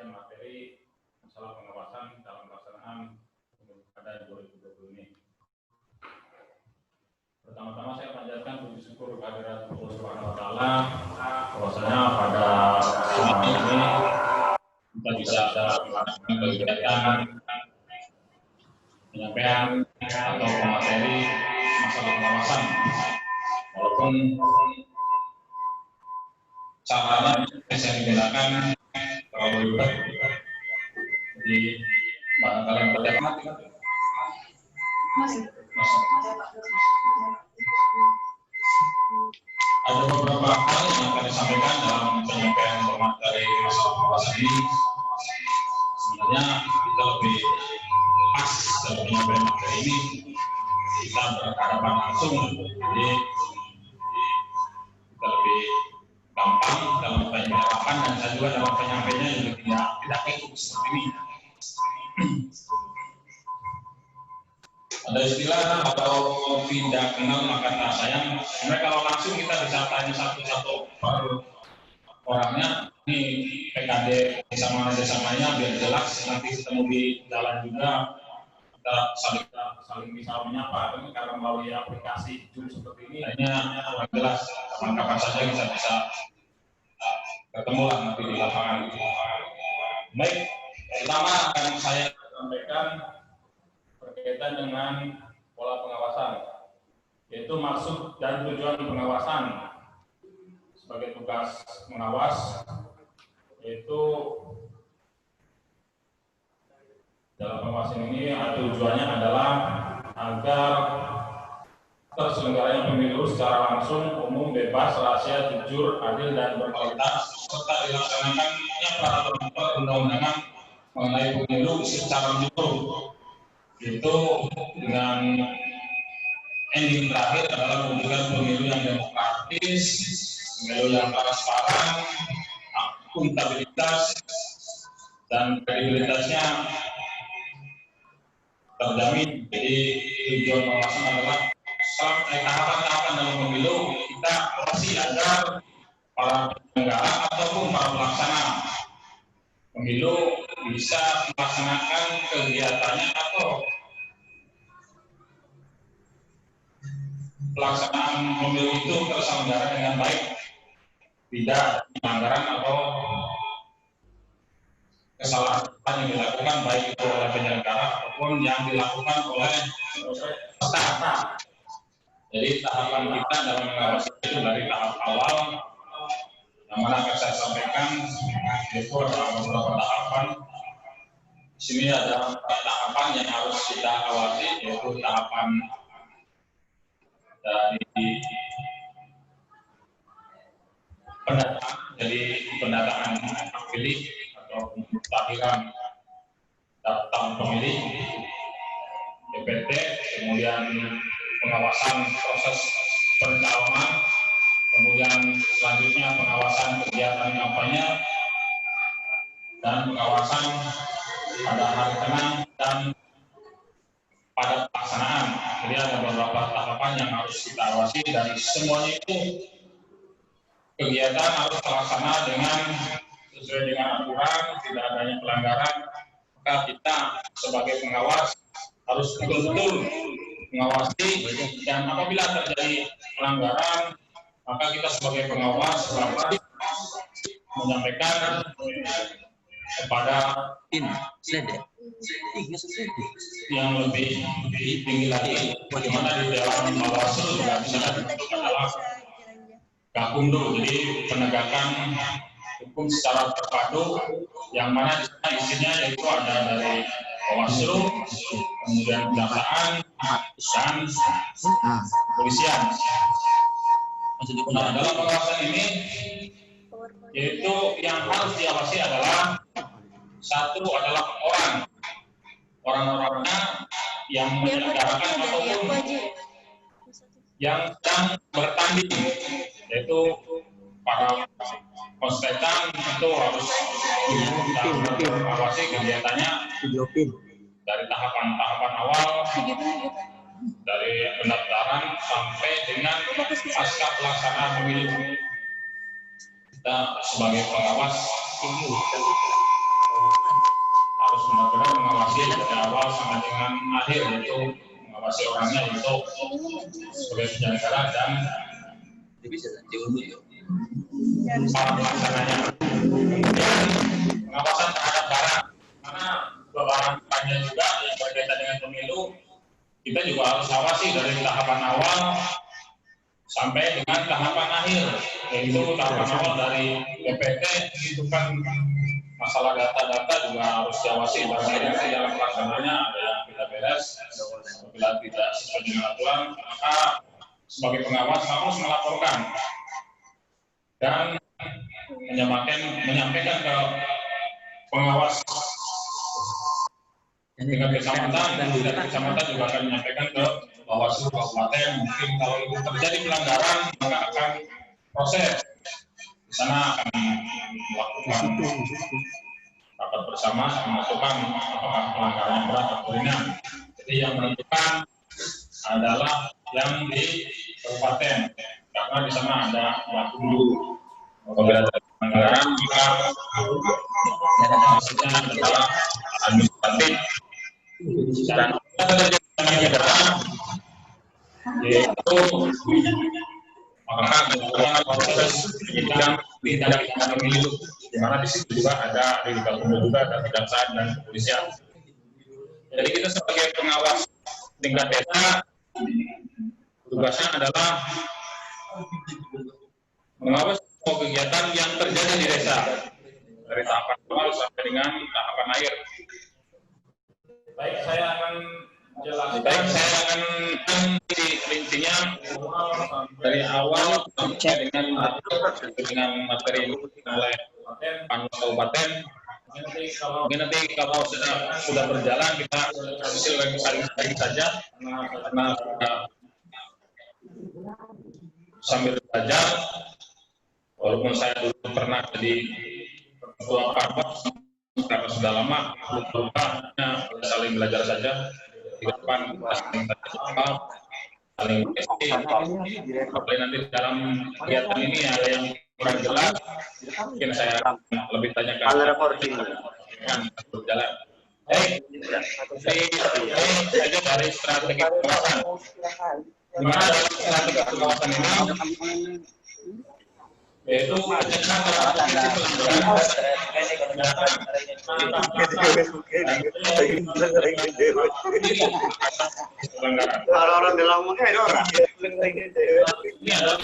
penyampaian materi masalah pengawasan dalam pelaksanaan Pilkada 2020 ini. Pertama-tama saya panjatkan puji syukur kehadirat Allah Subhanahu wa taala bahwasanya pada kesempatan ini kita bisa melakukan kegiatan penyampaian atau materi masalah pengawasan, walaupun caranya yang digunakan terlalu ribet. Jadi barangkali yang berdebat ada beberapa hal yang akan disampaikan dalam penyampaian materi masalah pengawasan ini. Sebenarnya kita lebih pas dalam penyampaian materi ini kita berhadapan langsung, jadi kita lebih gampang dalam penyampaian, dan saya juga dalam penyampaiannya juga tidak kaku seperti ini. Ada istilah atau tidak kenal maka tak sayang. Sebenarnya kalau langsung kita bisa tanya satu-satu per orangnya, ini PKD desa mana biar jelas, nanti ketemu di jalan juga kita saling bisa menyapa. Ini karena melalui aplikasi Zoom seperti ini hanya jelas kapan saja kita bisa ketemu lah nanti di lapangan. Baik, pertama akan saya sampaikan berkaitan dengan pola pengawasan, yaitu maksud dan tujuan pengawasan. Sebagai tugas mengawas, yaitu dalam pengawasan ini tujuannya adalah agar terselenggaranya pemilu secara langsung, umum, bebas, rahasia, jujur, adil, dan berkualitas, serta dilaksanakannya peraturan perundang-undangan mengenai pemilu secara menyeluruh. Itu dengan ending terakhir adalah mewujudkan pemilu yang demokratis, pemilu yang transparan, akuntabilitas, dan kredibilitasnya terjamin. Jadi tujuan pengawasan adalah tahapan-tahapan dalam pemilu kita awasi agar para penyelenggara ataupun para pelaksana pemilu bisa melaksanakan kegiatannya atau pelaksanaan pemilu itu terselenggara dengan baik, tidak pelanggaran atau kesalahan yang dilakukan baik itu oleh penyelenggara ataupun yang dilakukan oleh peserta. Jadi tahapan kita dalam mengawasi itu dari tahap awal yang mana akan saya sampaikan, itu adalah beberapa tahapan. Di sini ada tahapan yang harus kita awasi, yaitu tahapan dari pendataan, jadi pendataan hak pilih atau pemutakhiran daftar pemilih DPT, kemudian pengawasan proses pencalonan, kemudian selanjutnya pengawasan kegiatan kampanye, dan pengawasan pada hari tenang dan pada pelaksanaan. Jadi ada beberapa tahapan yang harus kita awasi, dan semuanya itu kegiatan harus terlaksana dengan sesuai dengan aturan, tidak adanya pelanggaran. Maka kita sebagai pengawas harus betul-betul mengawasi, dan apabila terjadi pelanggaran, maka kita sebagai pengawas dapat menyampaikan kepada yang lebih tinggi lagi, bagaimana di dalam Bawaslu juga bisa adalah Gakumdu, jadi penegakan hukum secara terpadu, yang mana di sana isinya yaitu ada dari Bawaslu, kemudian kejaksaan, dan kepolisian. Nah, dalam pengawasan ini, yaitu yang harus diawasi adalah satu adalah orang-orangnya yang menyelenggarakan ataupun yang sedang bertanding, yaitu para kontesan itu harus diawasi kegiatannya dari tahapan-tahapan awal, dari pendaftaran sampai dengan pasca pelaksanaan pemilu. Kita sebagai pengawas harus benar-benar mengawasi dari awal sampai dengan akhir, yaitu mengawasi orangnya itu sebagai penyelenggara dan para pelaksananya. Kemudian pengawasan terhadap barang, karena barang-barangnya juga yang berkaitan dengan pemilu, kita juga harus awasi dari tahapan awal sampai dengan tahapan akhir, yaitu tahapan awal dari PPT itu kan masalah data-data juga harus diawasi, barangkali dalam pelaksanaannya ada yang tidak beres, apabila tidak sesuai dengan aturan, maka sebagai pengawas harus melaporkan dan menyampaikan ke pengawas tingkat kecamatan, dan tingkat kecamatan juga akan menyampaikan ke Bawaslu kabupaten. Mungkin kalau itu terjadi pelanggaran maka akan proses di sana, akan melakukan rapat bersama menentukan apakah pelanggaran yang berat atau ringan. Jadi yang menentukan adalah yang di kabupaten, karena di sana ada Bakumdu. Apabila ada pelanggaran maka hasilnya adalah administratif dan yaitu maka dilakukan proses penyidikan tindak pidana pemilu, di mana di situ juga ada di Bakumdu juga ada kejaksaan dan kepolisian. Jadi kita sebagai pengawas tingkat desa, tugasnya adalah mengawas semua kegiatan yang terjadi di desa dari tahapan awal sampai dengan tahapan akhir. Baik, saya akan jelaskan intinya dari awal sampai dengan materi oleh Panwaslu Kabupaten. Mungkin nanti kalau sudah berjalan kita hasil lagi saja, karena sambil belajar, walaupun saya dulu pernah jadi ketua Panwas, karena sudah lama hanya saling belajar saja. Di depan saling berdiskusi. Apalagi nanti dalam kegiatan ini ada yang kurang jelas, mungkin saya lebih tanyakan dengan berjalan. Saja dari strategi pengawasan. Di mana dalam strategi pengawasan ini yaitu kalau orang bilang mungkin orang ini adalah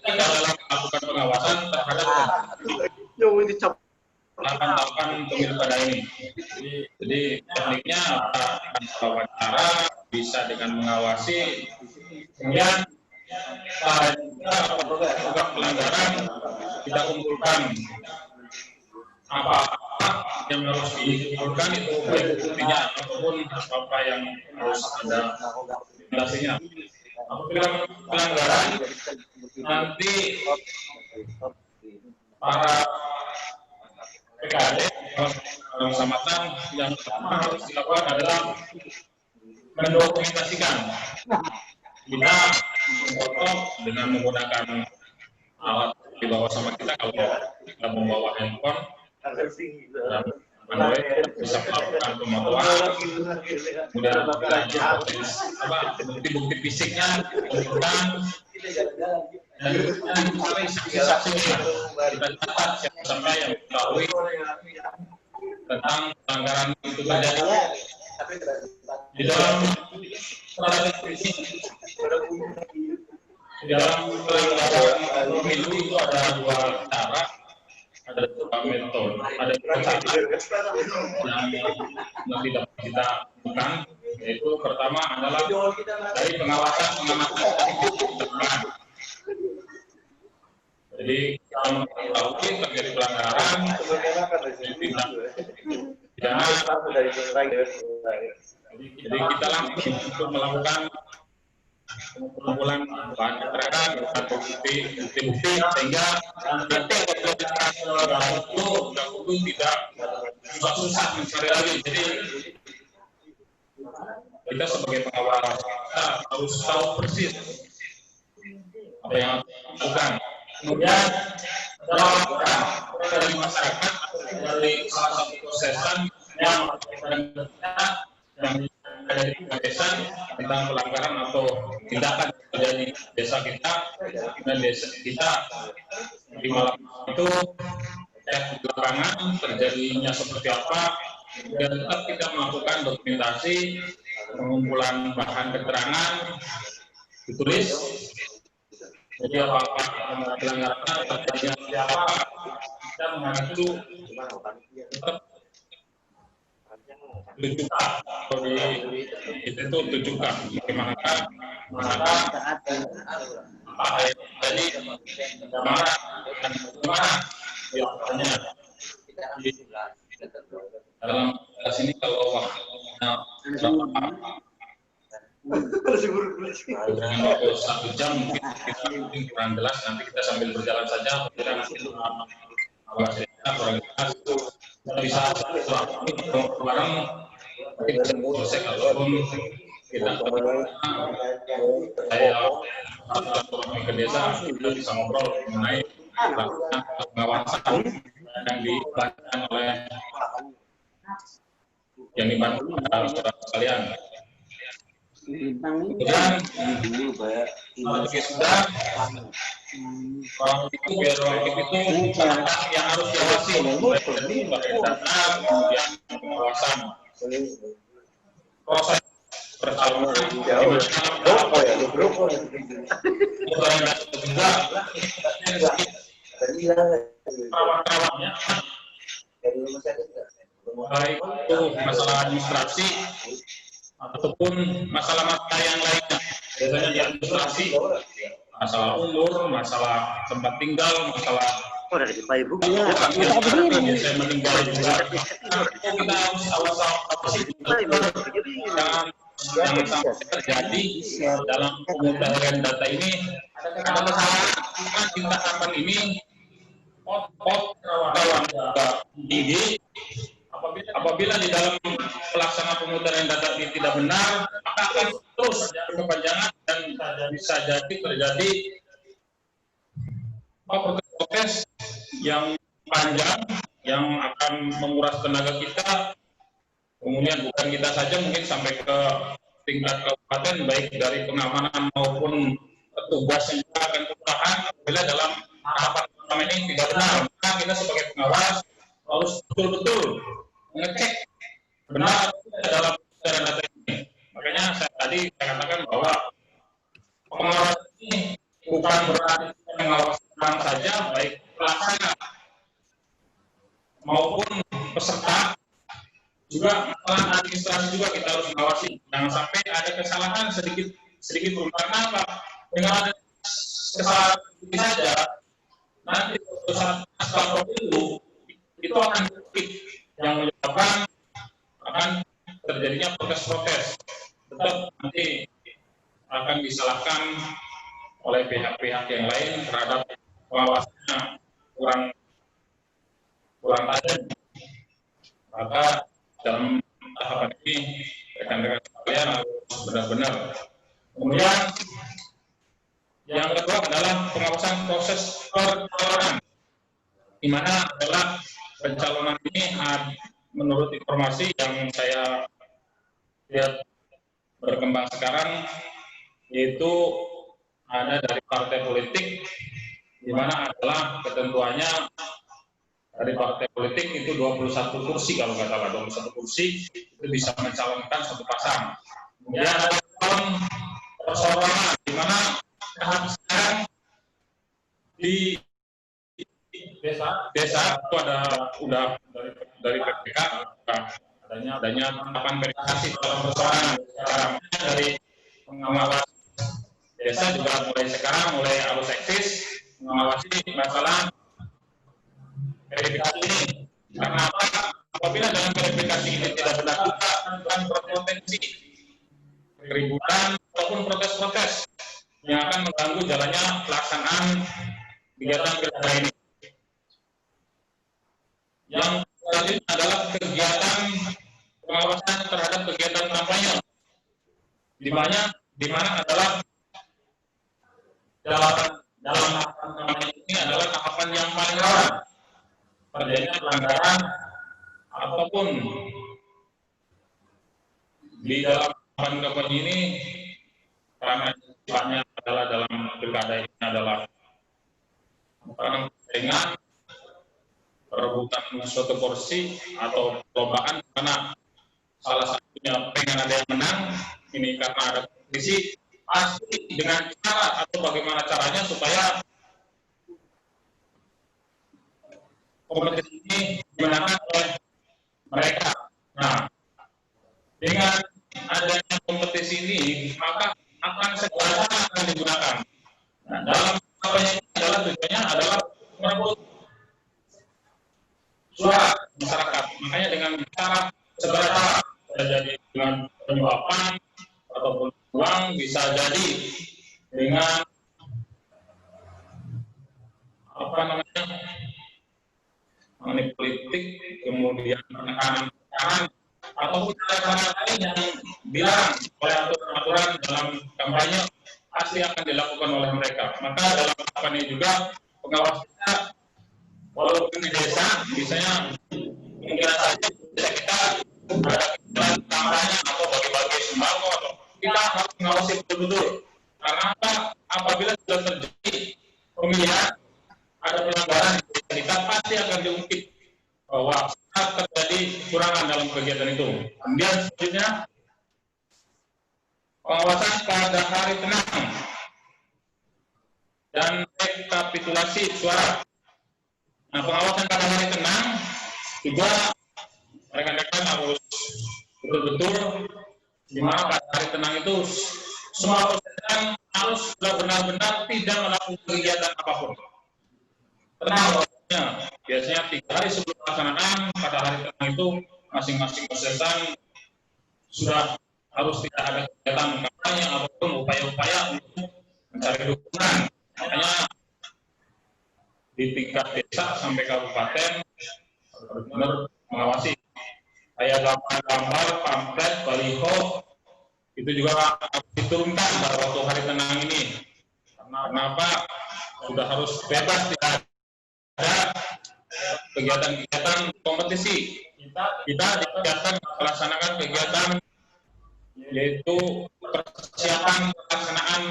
dalam melakukan pengawasan terhadap tahapan pemilu kada ini. Jadi tekniknya wawancara bisa dengan mengawasi, kemudian juga pelanggaran kita kumpulkan apa yang harus diikuti itu, baik buktinya ataupun apa yang harus ada indikasinya. Apabila pelanggaran, nanti para PKD kecamatan yang pertama harus dilakukan adalah mendokumentasikan. Kita foto dengan menggunakan alat di bawah sama kita, kalau kita membawa handphone dan Android bisa melakukan pemotoan, kemudian bukti-bukti fisiknya kumpulkan, dan mencari saksi-saksinya. Kita catat siapa yang mengetahui tentang pelanggaran itu terjadi. Di dalam pelanggaran pemilu itu ada dua cara, ada dua metode, ada dua cara yang tidak kita bukan, yaitu pertama adalah dari pengawasan pengamatan. Jadi kalau mengetahui terjadi pelanggaran, jadi kita langsung untuk melakukan pengumpulan bahan keterangan dan bukti sehingga nanti itu tidak susah mencari lagi. Jadi kita sebagai pengawas kita harus tahu persis apa yang harus dilakukan. Kemudian dalam dari masyarakat dari salah satu prosesan yang ada di desa tentang pelanggaran atau tindakan terjadi di desa kita, dan desa kita di malam itu cek di lapangan terjadinya seperti apa, dan tetap kita melakukan dokumentasi, pengumpulan bahan keterangan ditulis. Jadi apa-apa pelanggaran terjadinya siapa, kita mengacu tetap 7K. Kalau di itu 7K. Bagaimana apa yang tadi bagaimana dan bagaimana biasanya dalam sini kalau waktunya dengan waktu 1 jam mungkin kurang jelas, nanti kita sambil berjalan saja. Kita bisa bareng kita selesai kalaupun kita saya ke desa, kita bisa ngobrol mengenai pengawasan yang dilakukan oleh yang dibantu saudara sekalian. Kemudian sudah orang itu biar orang itu yang harus diawasi dari data, kemudian pengawasan proses percalonan perawat-perawatnya, baik itu masalah administrasi ataupun masalah-masalah yang lainnya. Biasanya di administrasi, masalah umur, masalah tempat tinggal, masalah biasanya meninggal juga. Kita harus awasi jangan sampai terjadi dalam pemutahiran data ini ada kesalahan di tahapan ini. Kawan tinggi apabila di dalam pelaksanaan pemutaran data ini tidak benar, maka akan terus berkepanjangan dan bisa jadi terjadi proses yang panjang yang akan menguras tenaga kita. Kemudian bukan kita saja, mungkin sampai ke tingkat kabupaten, baik dari pengamanan maupun petugas yang juga akan kekurangan apabila dalam tahapan pertama ini tidak benar. Maka kita sebagai pengawas harus betul-betul mengecek benar atau tidak dalam pemutaran data ini. Makanya saya tadi katakan bahwa pengawas ini bukan berarti pengawasan saja, baik pelaksana maupun peserta, juga masalah administrasi juga kita harus mengawasi. Jangan sampai ada kesalahan sedikit pun, karena apa? Dengan ada kesalahan sedikit saja, nanti saat pasca itu akan sedikit yang menyebabkan akan terjadinya protes-protes. Tetap nanti akan disalahkan oleh pihak-pihak yang lain terhadap pengawasannya kurang tajam. Maka dalam tahapan ini rekan-rekan sekalian harus benar-benar. Kemudian yang kedua adalah pengawasan proses pencalonan, di mana adalah pencalonan ini menurut informasi yang saya lihat berkembang sekarang, yaitu ada dari partai politik, di mana adalah ketentuannya dari partai politik itu 21 kursi, kalau nggak salah 21 kursi itu bisa mencalonkan satu pasang. Kemudian ada persoalan di mana tahap sekarang di desa itu ada udah dari PPK adanya tahapan verifikasi dalam persoalan sekarang dari pengawas desa juga mulai harus eksis mengawasi masalah verifikasi ini. Karena apa? Apabila dalam verifikasi ini tidak benar, akan berpotensi keributan ataupun protes-protes yang akan mengganggu jalannya pelaksanaan kegiatan pilkada ini. Yang selanjutnya adalah kegiatan pengawasan terhadap kegiatan kampanye, di mana adalah dalam tahapan kampanye ini adalah tahapan yang paling rawan terjadinya pelanggaran ataupun di dalam kampanye ini, karena sifatnya adalah dalam pilkada ini adalah persaingan, perebutan suatu kursi atau perlombaan, karena salah satunya pengen ada yang menang, ini karena ada kompetisi, pasti dengan cara atau bagaimana caranya supaya kompetisi ini dimenangkan oleh mereka. Nah, dengan adanya kompetisi ini, maka akan segala cara akan digunakan. Nah, dalam kampanye ini adalah tujuannya adalah merebut suara masyarakat. Makanya dengan cara segala cara, bisa jadi dengan penyuapan ataupun uang, bisa jadi dengan apa namanya, money politik, kemudian penekanan ataupun cara-cara lain yang dilarang oleh aturan-aturan dalam kampanye pasti akan dilakukan oleh mereka. Maka dalam kampanye juga pengawas kita, walaupun di desa, misalnya mungkin saja kita ada kegiatan kampanye atau bagi-bagi sembako, atau kita harus mengawasi betul-betul. Karena apa? Apabila sudah terjadi pemilihan, ada pelanggaran di desa kita, pasti akan diungkit bahwa terjadi kecurangan dalam kegiatan itu. Kemudian selanjutnya, pengawasan pada hari tenang dan rekapitulasi suara. Nah, pengawasan pada hari tenang juga rekan-rekan harus betul-betul, di mana pada hari tenang itu semua peserta harus benar-benar tidak melakukan kegiatan apapun. Tenang, biasanya 3 hari sebelum pelaksanaan, pada hari tenang itu masing-masing peserta sudah harus tidak ada kegiatan kampanye ataupun upaya-upaya untuk mencari dukungan. Makanya di tingkat desa sampai kabupaten benar-benar mengawasi. Kayak gambar-gambar, pamflet, baliho itu juga harus diturunkan pada waktu hari tenang ini. Kenapa? Sudah harus bebas, tidak ada kegiatan-kegiatan kompetisi. Kita kegiatan melaksanakan kegiatan yaitu persiapan pelaksanaan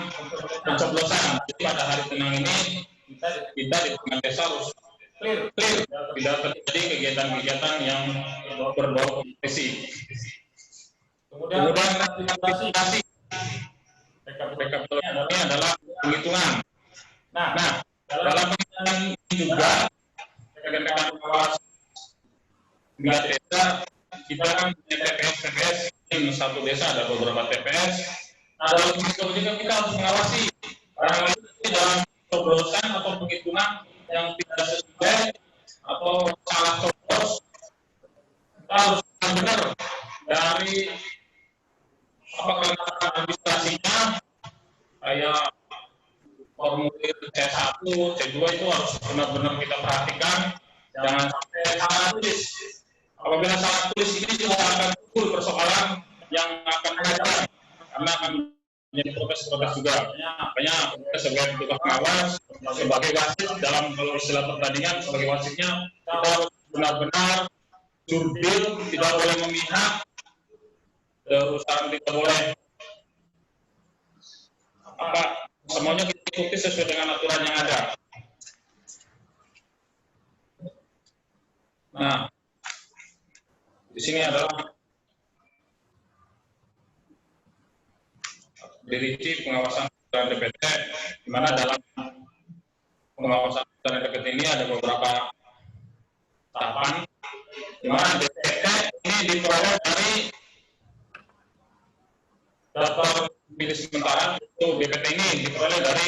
pencoblosan. Jadi pada hari tenang ini kita di tengah desa harus clear, tidak terjadi kegiatan-kegiatan yang berbau kompetisi. Kemudian rekapitulasi ini adalah penghitungan. Nah, dalam penghitungan ini juga rekan-rekan pengawas tingkat desa, kita kan punya TPS, di satu desa ada beberapa TPS. Nah, dalam penghitungan juga kita harus mengawasi barangkali dalam coblosan atau penghitungan yang tidak sesuai atau salah coblos, kita harus benar dari apakah administrasinya, kayak formulir C1, C2 itu harus benar-benar kita perhatikan, jangan sampai salah tulis. Apabila salah tulis ini juga akan timbul persoalan yang akan ada, karena akan menjadi protes-protes juga. Makanya kita sebagai petugas pengawas, sebagai wasit dalam istilah pertandingan, sebagai wasitnya kita harus benar-benar jurdil, tidak boleh memihak, urusan tidak boleh apa, semuanya kita ikuti sesuai dengan aturan yang ada. Nah, di sini adalah dirisi pengawasan dan DPT, di mana dalam pengawasan dan DPT ini ada beberapa tahapan, di mana DPT ini diperoleh dari daftar pemilih sementara. Itu DPT ini diperoleh dari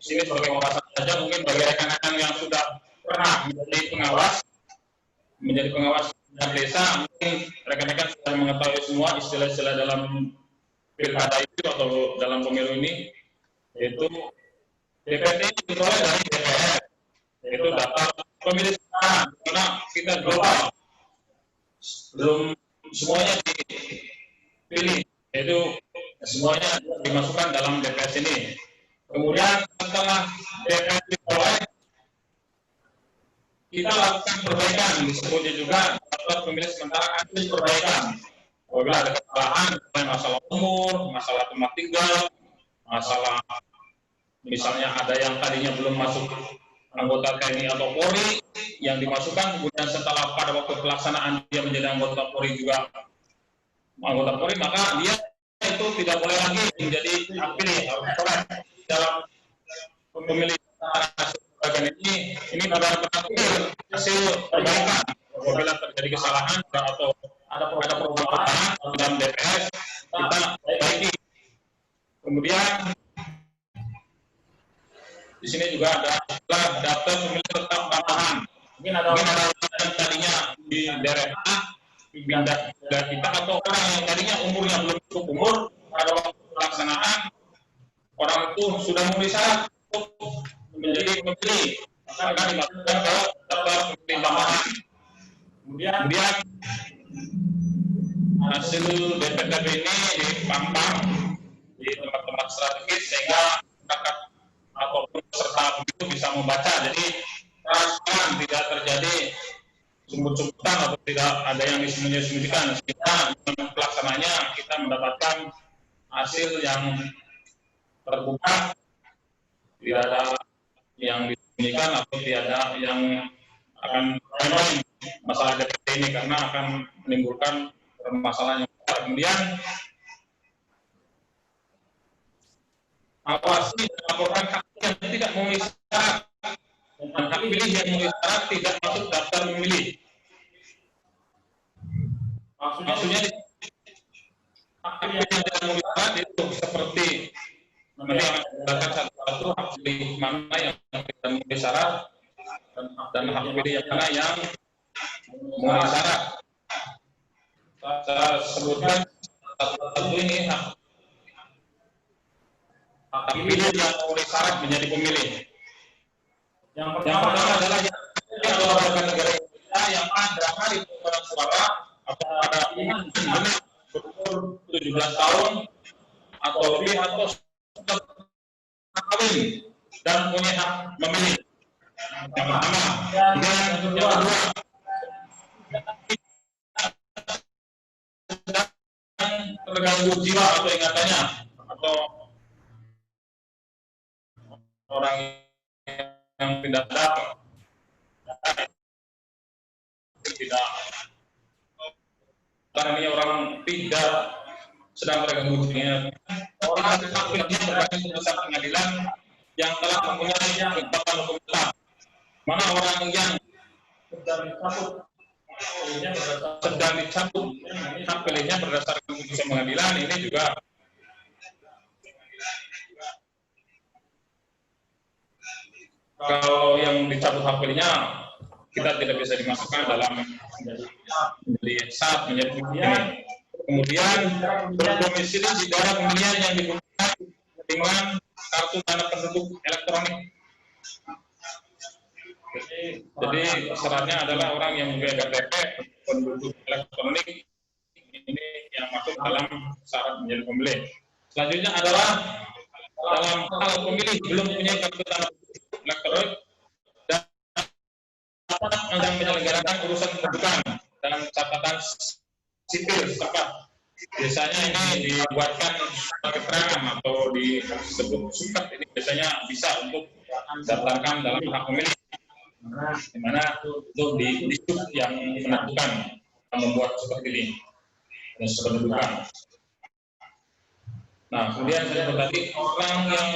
sini sebagai pengawasan saja. Mungkin bagi rekan-rekan yang sudah pernah menjadi pengawas dan desa, mungkin rekan-rekan sudah mengetahui semua istilah-istilah dalam pilkada itu atau dalam pemilu ini, yaitu DPT diperoleh dari DPR, yaitu daftar pemilih sementara, karena kita global belum semuanya dipilih, yaitu semuanya dimasukkan dalam DPS ini. Kemudian setelah DPS diperoleh, kita lakukan perbaikan, disebutnya juga daftar pemilih sementara hasil perbaikan. Apabila ada kesalahan, masalah umur, masalah tempat tinggal, masalah misalnya ada yang tadinya belum masuk anggota TNI atau Polri yang dimasukkan, kemudian setelah pada waktu pelaksanaan dia menjadi anggota Polri juga anggota Polri, maka dia itu tidak boleh lagi menjadi hak pilih. Dalam pemilih ini benar-benar hasil perbaikan. Apabila terjadi kesalahan atau ada perubahan dalam DPS, kita perbaiki. Kemudian di sini juga ada daftar pemilih tetap tambahan. Mungkin ada orang yang tadinya di daerah A pindah ke kita, atau orang yang tadinya umurnya belum cukup umur, pada waktu pelaksanaan orang itu sudah memenuhi syarat untuk menjadi pemilih, maka dimasukkan ke daftar pemilih tambahan. Kemudian hasil DPTB ini dipampang di tempat-tempat strategis sehingga masyarakat ataupun peserta pemilu bisa membaca. Jadi transparan, tidak terjadi sumber-sumberan atau tidak ada yang disembunyikan, sehingga dalam pelaksananya kita mendapatkan hasil yang terbuka, tidak ada yang disembunyikan atau tidak ada yang akan main masalah DPT ini, karena akan menimbulkan permasalahan yang besar. Kemudian awasi dan laporkan hak yang tidak memenuhi syarat, dan hak pilih yang memenuhi syarat tidak masuk daftar pemilih. Maksudnya hak pilih yang tidak memenuhi syarat itu seperti nanti akan dibahas satu-satu hak pilih mana yang tidak memenuhi syarat dan hak pilih yang mana yang memenuhi syarat. Saya sebutkan satu-satu ini hak pilih yang memenuhi syarat menjadi pemilih. Yang pertama adalah yang warga negara Indonesia yang ada hari pemungutan suara atau ada pilihan berumur 17 tahun atau lebih atau sudah kawin dan punya hak memilih. Yang pertama. Dan yang kedua, terganggu jiwa atau ingatannya, atau orang yang tidak dapat, tidak, karena ini orang tidak sedang terganggu jiwa. Orang yang berbagai putusan pengadilan yang telah mempunyai kekuatan hukum tetap. Mana orang yang sedang dicabut hak pilihnya berdasarkan putusan pengadilan, ini juga kalau yang dicabut hak pilihnya kita tidak bisa dimasukkan dalam menjadi sah menjadi pemilih. Kemudian berdomisili di daerah pemilihan yang digunakan dengan kartu tanda penduduk elektronik. Jadi syaratnya adalah orang yang mempunyai KTP penduduk elektronik, ini yang masuk dalam syarat menjadi pemilih. Selanjutnya adalah dalam hal pemilih belum punya kartu tanda penduduk elektronik dan dapat menyelenggarakan urusan kependudukan dan catatan sipil setempat. Biasanya ini dibuatkan keterangan atau disebut surat, ini biasanya bisa untuk daftarkan dalam hak pemilih, di mana itu di yang menentukan membuat seperti ini dan kependudukan. Nah, kemudian saya tadi orang yang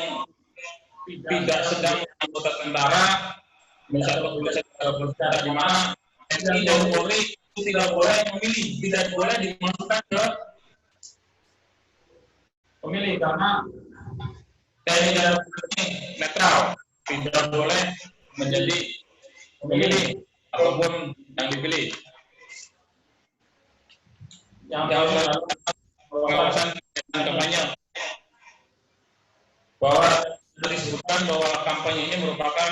tidak sedang anggota tentara, misalnya di mana TNI dan Polri itu tidak boleh memilih, tidak boleh dimasukkan ke pemilih, karena TNI dan Polri netral, tidak boleh menjadi pemilih ataupun yang dipilih. Yang pengawasan dan kampanye, bahwa disebutkan bahwa kampanye ini merupakan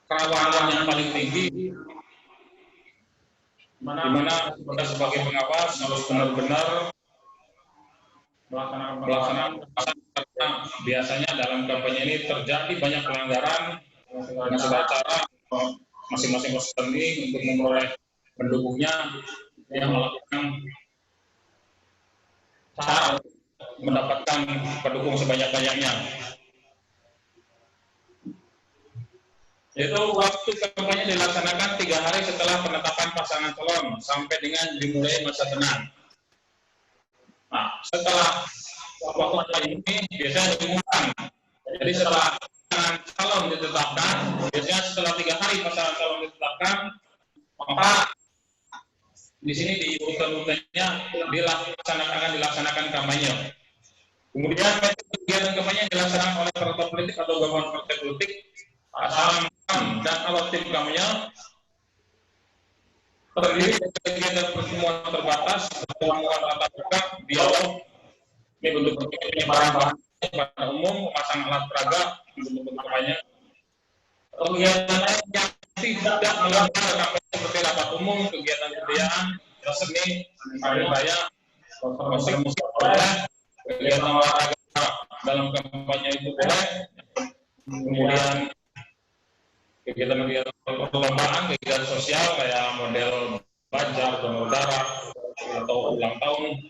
kerawanan yang paling tinggi, di mana kita sebagai pengawas harus benar-benar melaksanakan karena biasanya dalam kampanye ini terjadi banyak pelanggaran dengan segala cara, masing-masing poster ini untuk memperoleh pendukungnya yang melakukan cara mendapatkan pendukung sebanyak-banyaknya. Yaitu waktu kampanye dilaksanakan 3 hari setelah penetapan pasangan calon sampai dengan dimulai masa tenang. Nah, setelah waktu ini biasanya diumumkan. Jadi setelah pasangan calon ditetapkan, biasanya setelah 3 hari pasangan calon ditetapkan, maka di sini di urutan-urutannya akan dilaksanakan kampanye. Kemudian kegiatan kampanye dilaksanakan oleh partai politik atau gabungan partai politik, pasangan dan alat tim kampanye terdiri dari kegiatan pertemuan terbatas, pertemuan tatap muka, dialog, ini bentuk penyebaran bahan pada umum, pemasangan alat peraga, bentuk kampanye. Kegiatan lain yang tidak melanggar kampanye seperti rapat umum, kegiatan kebudayaan, seni, hari raya, konser musik boleh, kegiatan olahraga dalam kampanye itu boleh, kemudian kegiatan perlombaan, kegiatan sosial kayak model bajar, donor darah, atau ulang tahun,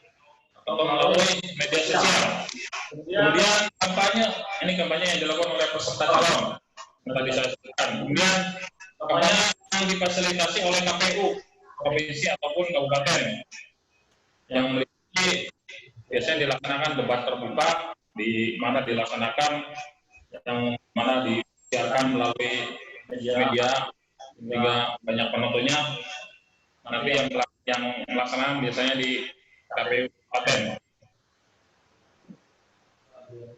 atau melalui media sosial. Kemudian kampanye, ini kampanye yang dilakukan oleh peserta calon yang tadi saya sebutkan. Kemudian kampanye yang difasilitasi oleh KPU, provinsi ataupun kabupaten, yang memiliki biasanya dilaksanakan debat terbuka, di mana dilaksanakan yang mana disiarkan melalui media sehingga banyak penontonnya. Nanti yang melaksanakan biasanya di KPU kabupaten.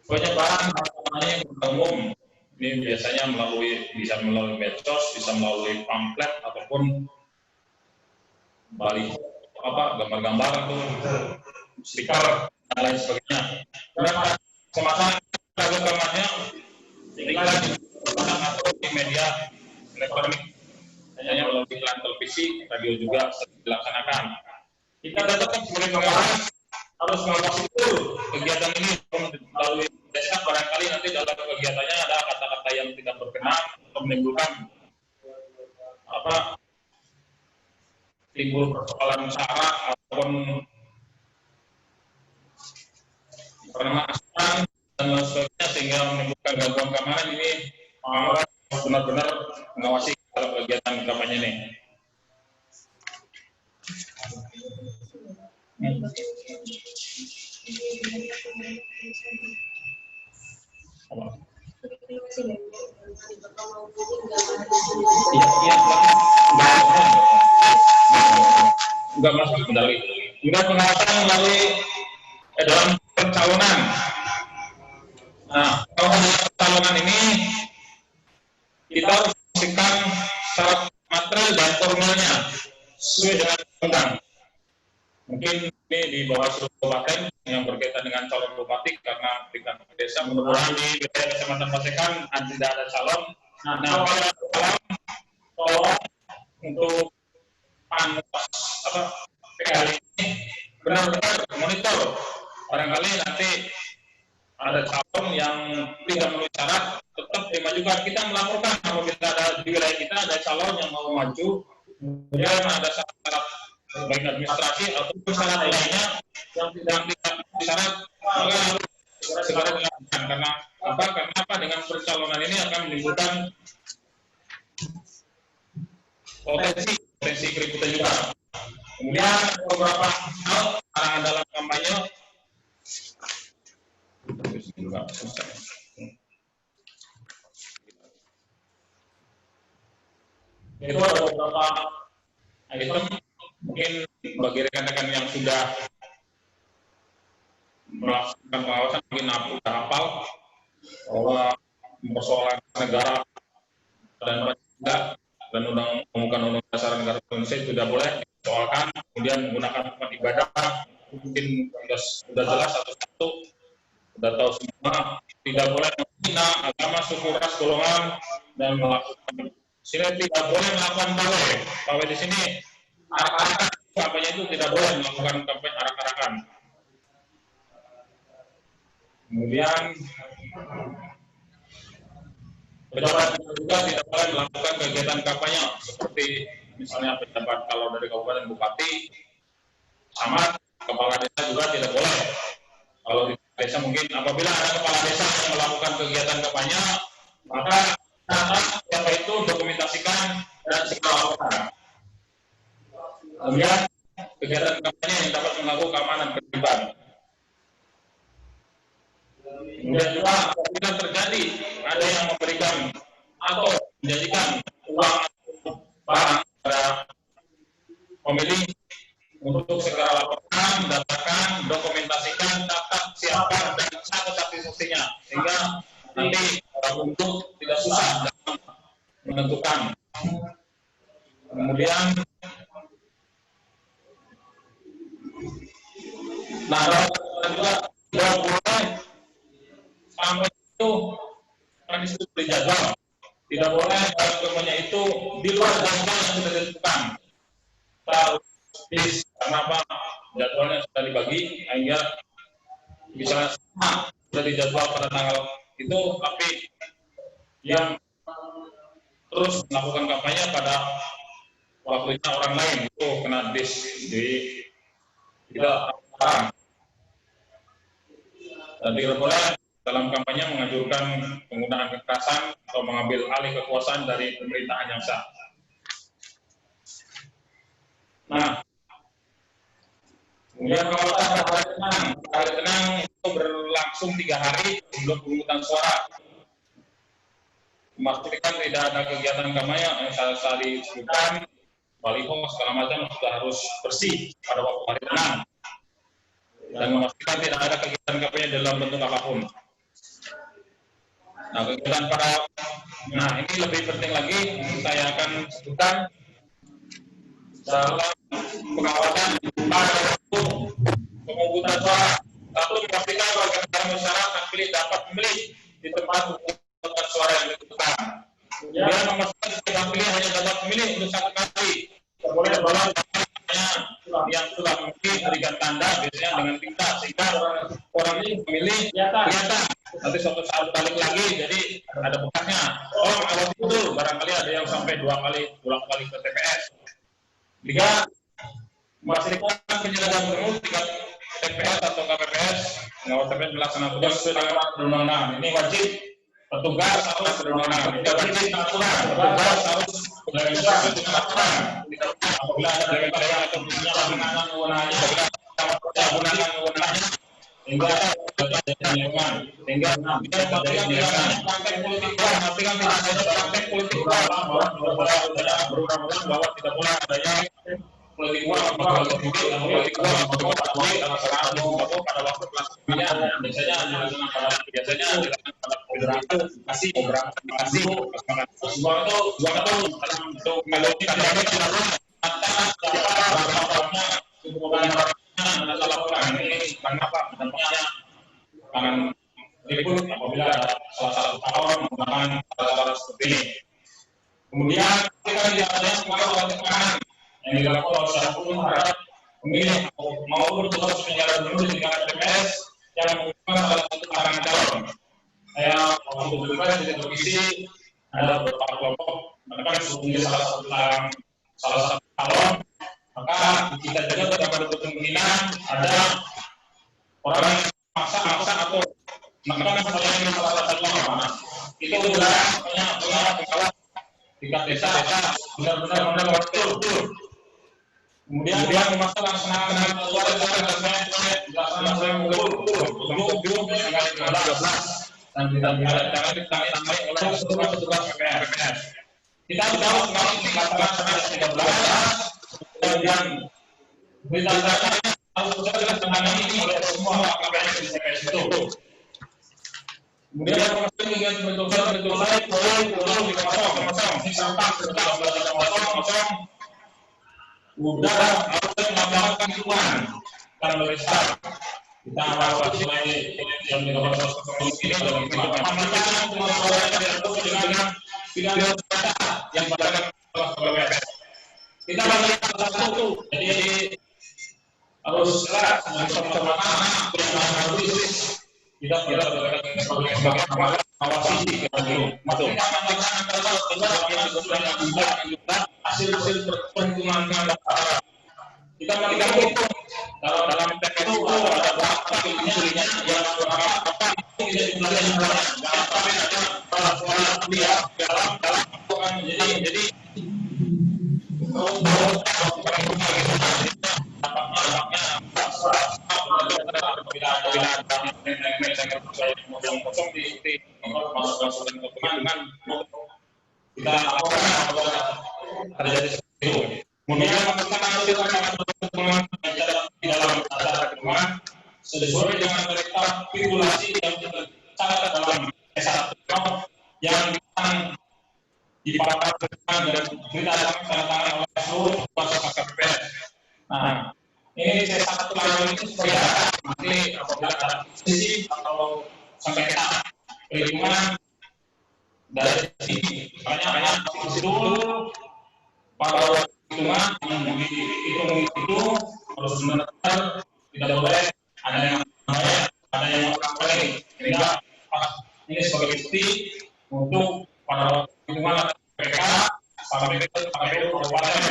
Penyebaran kampanye umum ini biasanya bisa melalui medsos, bisa melalui pamflet ataupun balik gambar-gambar itu stiker dan lain sebagainya. Karena semasa kampanye iklan di media elektronik, hanya melalui iklan televisi, radio juga dilaksanakan. Kita tetap sebagai pengawas harus mengawasi betul kegiatan ini melalui desa. Barangkali nanti dalam kegiatannya ada kata-kata yang tidak berkenan atau menimbulkan timbul persoalan sara ataupun permasalahan dan lain sebagainya sehingga menimbulkan gangguan keamanan. Ini pengawas benar-benar mengawasi dalam kegiatan kampanye ini. Enggak masuk kendali. Juga pengawasan melalui dalam pencalonan. Nah, kalau pencalonan ini kita harus memastikan syarat material dan formilnya sesuai dengan undang. Mungkin ini di bawah seluruh kabupaten yang berkaitan dengan calon bupati, karena tingkat desa mudah-mudahan di wilayah Kecamatan Pasekan tidak ada calon. Nah, pada calon tolong untuk PKL ini benar-benar monitor. Barangkali nanti ada calon yang tidak memenuhi syarat, tetap dimajukan. Kita melaporkan apabila ada di wilayah kita ada calon yang mau maju, kemudian ada syarat baik administrasi ataupun syarat lainnya yang tidak syarat, maka harus segera dilakukan. Karena apa? Dengan pencalonan ini akan menimbulkan potensi keributan juga. Kemudian beberapa hal arahan dalam kampanye itu ada beberapa item. Mungkin bagi rekan-rekan yang sudah melaksanakan pengawasan mungkin sudah hafal bahwa persoalan negara dan undang dasar negara Indonesia tidak boleh disoalkan. Kemudian menggunakan tempat ibadah mungkin sudah jelas satu-satu, sudah tahu semua. Tidak boleh menghina agama, suku, ras, golongan, dan melakukan sehingga tidak boleh melakukan pawai di sini. Arak-arakan kampanye itu tidak boleh melakukan kampanye arak-arakan. Kemudian Pejabat juga tidak boleh melakukan kegiatan kampanye seperti misalnya pejabat kalau dari kabupaten bupati, camat, kepala desa juga tidak boleh. Kalau di desa mungkin apabila ada kepala desa yang melakukan kegiatan kampanye, maka siapa itu dokumentasikan dan segera laporkan. Kemudian kegiatan kampanye yang dapat mengganggu keamanan pribadi. Kemudian juga apabila terjadi ada yang memberikan atau menjanjikan uang barang pada pemilih untuk segera laporkan, datakan, dokumentasikan, catat, siapkan, dan catat saksi-saksinya sehingga nanti untuk tidak susah dalam menentukan. Kemudian, nah juga tidak boleh sampai itu kan itu dijadwal, tidak boleh kampanye itu di luar jadwal yang sudah ditentukan. Karena apa? Jadwalnya sudah dibagi, sehingga misalnya sudah dijadwal pada tanggal itu, tapi yang terus melakukan kampanye pada waktunya orang lain itu kena dis di tidak terang. Dan tidak boleh dalam kampanye menganjurkan penggunaan kekerasan atau mengambil alih kekuasaan dari pemerintahan yang sah. Nah, kemudian kalau hari tenang itu berlangsung 3 hari sebelum pemungutan suara. Memastikan tidak ada kegiatan kampanye yang saat disebutkan, baliho segala macam sudah harus bersih pada waktu hari tenang. Dan memastikan tidak ada kegiatan kampanye dalam bentuk apapun. Nah, kegiatan ini lebih penting lagi, saya akan sebutkan dalam pengawasan pada waktu pemungutan suara. Satu, memastikan warga negara masyarakat pilih dapat memilih di tempat pemungutan suara yang ditentukan. Kemudian memastikan setiap pilih hanya dapat memilih untuk satu kali. Boleh bawa yang sudah memilih berikan tanda biasanya dengan tinta sehingga orang ini memilih kelihatan. Nanti suatu saat balik lagi jadi ada bekasnya. Oh, kalau itu barangkali ada yang sampai 2 kali pulang kali ke TPS. 3, memastikan penyelenggara pemilu tingkat TPS atau KPPS mengawal TPS melaksanakan tugas sesuai dengan perundang-undangan. Ini wajib petugas harus perundang-undangan. Tidak wajib aturan. Petugas harus sesuai dengan aturan. Apabila ada daerah atau penyalahgunaan wewenangnya, hingga tidak ada praktek politik berundang-undang bahwa tidak boleh adanya politik uang pada waktu pemilihan. Biasanya kasih uang itu untuk melodi ini karena apa? Jangan ribut apabila ada salah satu calon menggunakan cara-cara seperti ini. Kemudian kita tidak adanya pengawasan tekanan yang dilakukan oleh siapapun terhadap pemilih maupun petugas penyelenggara pemilu di tingkat TPS yang menggunakan salah satu pasangan calon. Saya waktu bertugas di televisi ada beberapa kelompok menekan sesungguhnya salah satu calon, maka kita juga tidak menutup kemungkinan ada orang yang maksa atau menekan supaya salah satu mana. Itu adalah punya tingkat desa benar-benar betul. Kemudian memasang laksanakan suara dilaksanakan belum tanggal 13 dan tidak jangan ditambah oleh petugas PPS. Kita tahu sekali dilaksanakan 13 kemudian berita harus jelas menangani ini oleh semua KPS di TPS itu. Kemudian kegiatan betul lain boleh dikosong sampah sekitar 11.00 udah harus melakukan hitungan karena besar kita evaluasi lagi yang di nomor 1 ini dalam pemeriksaan pengelolaan dengan video yang dilakukan oleh KPS. Kita bagi satu jadi harus jelas sama-sama kita sebagai awasi maksudnya hasil perhitungan data kita menghitung kalau dalam tes itu ada berapa pilihnya yang apa itu tidak dibelajar jangan sampai ada suara dia dalam jadi kita terjadi seperti itu. Kemudian di dalam acara kedua sesuai dengan rekapitulasi yang tercatat dalam S1 yang dipaparkan dan berita ditandatangani oleh seluruh petugas KPPS. Nah, ini C1 ini seperti apa? Nanti apabila ada sisi atau sengketa perhitungan dari sini, banyak prosedur pada hitungan yang dihitung itu harus benar, tidak boleh ada yang baik, ada yang kurang baik. Sehingga ini sebagai bukti untuk pada hitungan PK sampai ke KPU Kabupaten.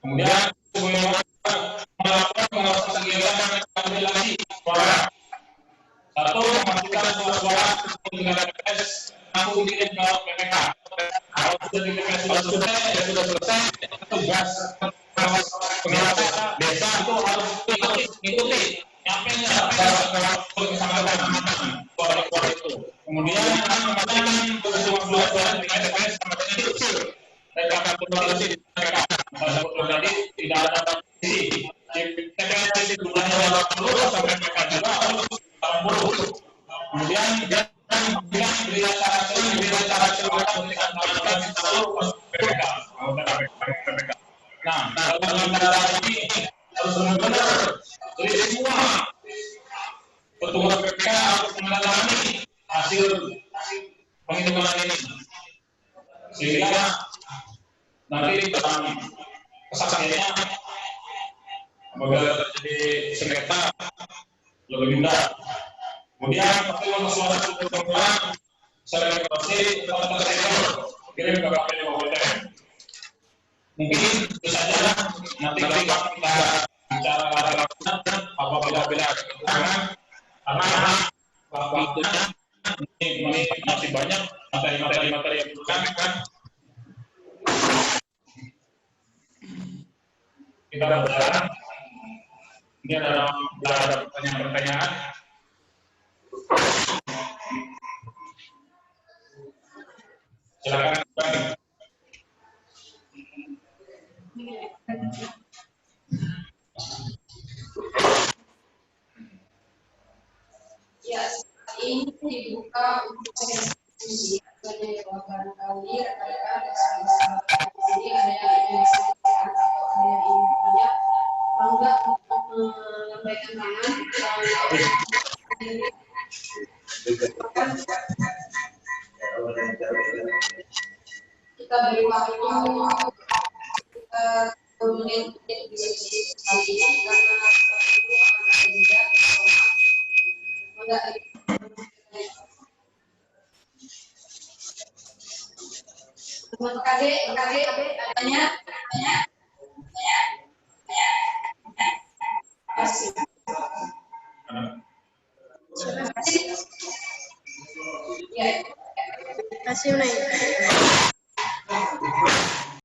Kemudian melakukan pengawasan kegiatan kandidasi suara. Satu, memastikan suara dengan TPS mampu dikirim ke PPK. Kalau sudah di TPS sudah selesai, tugas pengawasan desa itu harus ikuti nyampainya ke kecamatan suara itu. Kemudian memastikan suara di TPS sama dengan diusir dari rekapitulasi PPK. Tadi tidak ada posisi di TPS jumlahnya 80 sampai PPK juga harus 80. Kemudian beri acara memberikan selalu PPK. Nah, dalam acara ini harus benar-benar jadi semua petugas PPK harus menandatangani hasil penghitungan ini sehingga nanti dalam kesaksiannya apabila terjadi sengketa lebih mudah. Kemudian pertemuan suara pertemuan selebrasi kirim ke KPU Kabupaten. Mungkin itu saja nanti kita bicara apabila ada kekurangan karena waktunya ini masih banyak materi yang diperlukan kan. Kita berjalan. Ini ada pertanyaan-pertanyaan. Silakan. Ya, ini dibuka untuk diskusi. Jadi barangkali rekan-rekan di sini ada yang ingin disampaikan atau ada yang ingin bertanya, mangga untuk melambaikan tangan. Kita beri waktu sekitar 2 menit untuk diskusi kali ini karena itu akan tidak teman KD adanya terima kasih. Ya. Terima kasih, Unai.